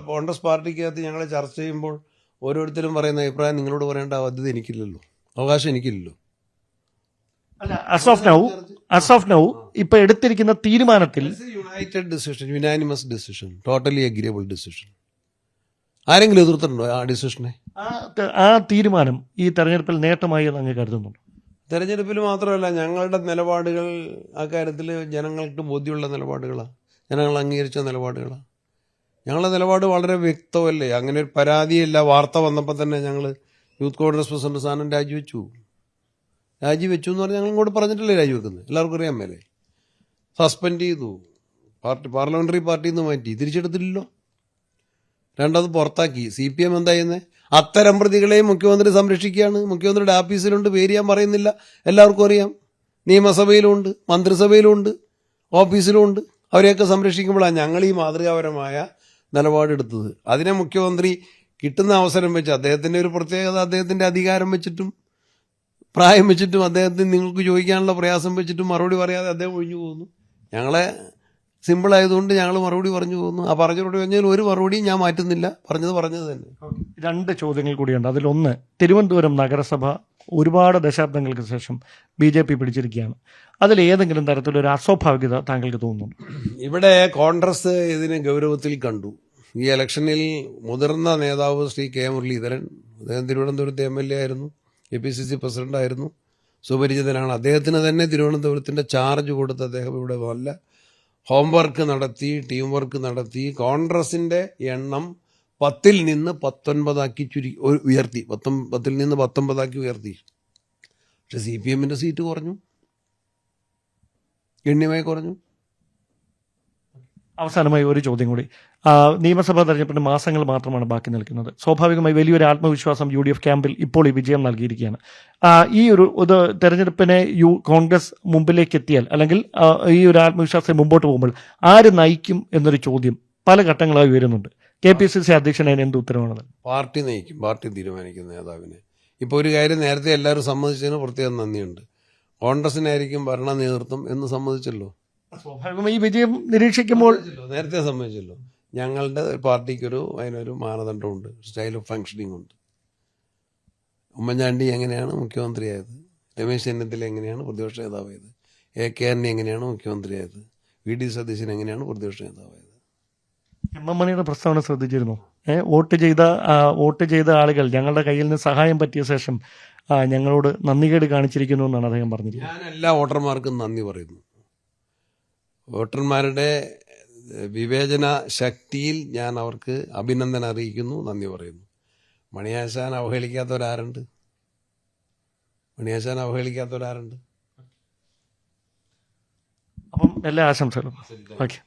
കോൺഗ്രസ് പാർട്ടിക്കകത്ത് ഞങ്ങൾ ചർച്ച ചെയ്യുമ്പോൾ ഓരോരുത്തരും പറയുന്ന അഭിപ്രായം നിങ്ങളോട് പറയേണ്ട ബാധ്യത എനിക്കില്ലല്ലോ, അവകാശം എനിക്കില്ലല്ലോ. അല്ല, as of now ഇപ്പൊ എടുത്തിരിക്കുന്ന തീരുമാനത്തിൽ united decision, unanimous decision, totally agreeable decision. ആരെങ്കിലും എതിർത്തിട്ടുണ്ടോ ആ ഡിസിഷനെ? ആ തീരുമാനം ഈ തെരഞ്ഞെടുപ്പിൽ നേട്ടമായി എന്ന് അങ്ങ് കരുതുന്നുണ്ട്? തെരഞ്ഞെടുപ്പിൽ മാത്രമല്ല, ഞങ്ങളുടെ നിലപാടുകൾ ആ കാര്യത്തിൽ ജനങ്ങൾക്ക് ബോധ്യമുള്ള നിലപാടുകളാണ്, ജനങ്ങൾ അംഗീകരിച്ച നിലപാടുകളാണ്. ഞങ്ങളുടെ നിലപാട് വളരെ വ്യക്തമല്ലേ. അങ്ങനെ ഒരു പരാതിയില്ല. വാർത്ത വന്നപ്പോൾ തന്നെ ഞങ്ങൾ യൂത്ത് കോൺഗ്രസ് പ്രസിഡന്റ് സ്ഥാനം രാജിവെച്ചു എന്ന് പറഞ്ഞാൽ ഞങ്ങൾ ഇങ്ങോട്ട് പറഞ്ഞിട്ടല്ലേ രാജിവെക്കുന്നത്, എല്ലാവർക്കും അറിയാൻ മേലെ. സസ്പെൻഡ് ചെയ്തു, പാർലമെന്ററി പാർട്ടിയിൽ നിന്ന് മാറ്റി, തിരിച്ചെടുത്തില്ലല്ലോ. രണ്ടത് പുറത്താക്കി. CPM എന്താ ചെയ്യുന്നത്? അത്തരം പ്രതികളെയും മുഖ്യമന്ത്രി സംരക്ഷിക്കുകയാണ്. മുഖ്യമന്ത്രിയുടെ ആഫീസിലുണ്ട്, പേര് ഞാൻ പറയുന്നില്ല, എല്ലാവർക്കും അറിയാം. നിയമസഭയിലുമുണ്ട്, മന്ത്രിസഭയിലുമുണ്ട്, ഓഫീസിലുമുണ്ട്. അവരെയൊക്കെ സംരക്ഷിക്കുമ്പോഴാണ് ഞങ്ങൾ ഈ മാതൃകാപരമായ നിലപാടെടുത്തത്. അതിനെ മുഖ്യമന്ത്രി കിട്ടുന്ന അവസരം വെച്ച്, അദ്ദേഹത്തിൻ്റെ ഒരു പ്രത്യേകത, അദ്ദേഹത്തിൻ്റെ അധികാരം വെച്ചിട്ടും പ്രായം വെച്ചിട്ടും അദ്ദേഹത്തിന് നിങ്ങൾക്ക് ചോദിക്കാനുള്ള പ്രയാസം വെച്ചിട്ടും മറുപടി പറയാതെ അദ്ദേഹം ഒഴിഞ്ഞു പോകുന്നു. ഞങ്ങളെ സിമ്പിളായതുകൊണ്ട് ഞങ്ങൾ മറുപടി പറഞ്ഞു പോകുന്നു. ആ പറഞ്ഞോട് കഴിഞ്ഞാൽ ഒരു മറുപടിയും ഞാൻ മാറ്റുന്നില്ല, പറഞ്ഞത് തന്നെ. 2 ചോദ്യങ്ങൾ കൂടിയുണ്ട്. അതിലൊന്ന്, തിരുവനന്തപുരം നഗരസഭ ഒരുപാട് ദശാബ്ദങ്ങൾക്ക് ശേഷം BJP പിടിച്ചിരിക്കുകയാണ്. അതിൽ ഏതെങ്കിലും തരത്തിലൊരു അസ്വാഭാവികത താങ്കൾക്ക് തോന്നുന്നു? ഇവിടെ കോൺഗ്രസ് ഇതിനെ ഗൗരവത്തിൽ കണ്ടു. ഈ ഇലക്ഷനിൽ മുതിർന്ന നേതാവ് ശ്രീ K. മുരളീധരൻ, അദ്ദേഹം തിരുവനന്തപുരത്തെ MLA ആയിരുന്നു, APCC പ്രസിഡന്റായിരുന്നു, സുപരിചിതനാണ്. അദ്ദേഹത്തിന് തന്നെ തിരുവനന്തപുരത്തിൻ്റെ ചാർജ് കൊടുത്ത് അദ്ദേഹം ഇവിടെ നല്ല ഹോംവർക്ക് നടത്തി, ടീം വർക്ക് നടത്തി. കോൺഗ്രസിൻ്റെ എണ്ണം 10-ൽ നിന്ന് 19 ഉയർത്തി, 10-ൽ നിന്ന് 19 ഉയർത്തി. പക്ഷെ CPMന്റെ സീറ്റ് കുറഞ്ഞു, ഗണ്യമായി കുറഞ്ഞു. അവസാനമായി ഒരു ചോദ്യം കൂടി. നിയമസഭാ തെരഞ്ഞെടുപ്പിന് മാസങ്ങൾ മാത്രമാണ് ബാക്കി നിൽക്കുന്നത്. സ്വാഭാവികമായി വലിയൊരു ആത്മവിശ്വാസം UDF ക്യാമ്പിൽ ഇപ്പോൾ ഈ വിജയം നൽകിയിരിക്കുകയാണ്. ഈ ഒരു തെരഞ്ഞെടുപ്പിനെ കോൺഗ്രസ് മുമ്പിലേക്ക് എത്തിയാൽ, അല്ലെങ്കിൽ ഈ ഒരു ആത്മവിശ്വാസം മുമ്പോട്ട് പോകുമ്പോൾ ആര് നയിക്കും എന്നൊരു ചോദ്യം പല ഘട്ടങ്ങളായി വരുന്നുണ്ട്. KPCC അധ്യക്ഷനായി എന്ത് ഉത്തരവാണ്? പാർട്ടി നയിക്കും, പാർട്ടി തീരുമാനിക്കുന്ന നേതാവിനെ. ഇപ്പോൾ ഒരു കാര്യം നേരത്തെ എല്ലാവരും സമ്മതിച്ചതിന് പ്രത്യേകം നന്ദിയുണ്ട്. കോൺഗ്രസിനായിരിക്കും ഭരണ നേതൃത്വം എന്ന് സമ്മതിച്ചല്ലോ. സ്വാഭാവികമായി ഈ വിജയം നിരീക്ഷിക്കുമ്പോൾ നേരത്തെ സമ്മതിച്ചല്ലോ. ഞങ്ങളുടെ പാർട്ടിക്കൊരു അതിനൊരു മാനദണ്ഡമുണ്ട്, സ്റ്റൈൽ ഓഫ് ഫങ്ഷനിങ് ഉണ്ട്. ഉമ്മൻചാണ്ടി എങ്ങനെയാണ് മുഖ്യമന്ത്രിയായത്, രമേശ് ചെന്നിത്തല എങ്ങനെയാണ് പ്രതിപക്ഷ നേതാവായത്, AK ആന്റണി എങ്ങനെയാണ് മുഖ്യമന്ത്രിയായത്, VD സതീശൻ എങ്ങനെയാണ് പ്രതിപക്ഷ നേതാവായത്. MM മണിയുടെ പ്രസ്താവന ശ്രദ്ധിച്ചിരുന്നു. വോട്ട് ചെയ്ത ആളുകൾ ഞങ്ങളുടെ കയ്യിൽ നിന്ന് സഹായം പറ്റിയ ശേഷം ഞങ്ങളോട് നന്ദികേട് കാണിച്ചിരിക്കുന്നു എന്നാണ് അദ്ദേഹം പറഞ്ഞിരിക്കുന്നത്. ഞാൻ എല്ലാ വോട്ടർമാർക്കും നന്ദി പറയുന്നു. വോട്ടർമാരുടെ വിവേചന ശക്തിയിൽ ഞാൻ അവർക്ക് അഭിനന്ദനം അറിയിക്കുന്നു, നന്ദി പറയുന്നു. മണിയാശാൻ അവഹേളിക്കാത്തവരാരുണ്ട്? അപ്പം എല്ലാ ആശംസകളും. ഓക്കെ.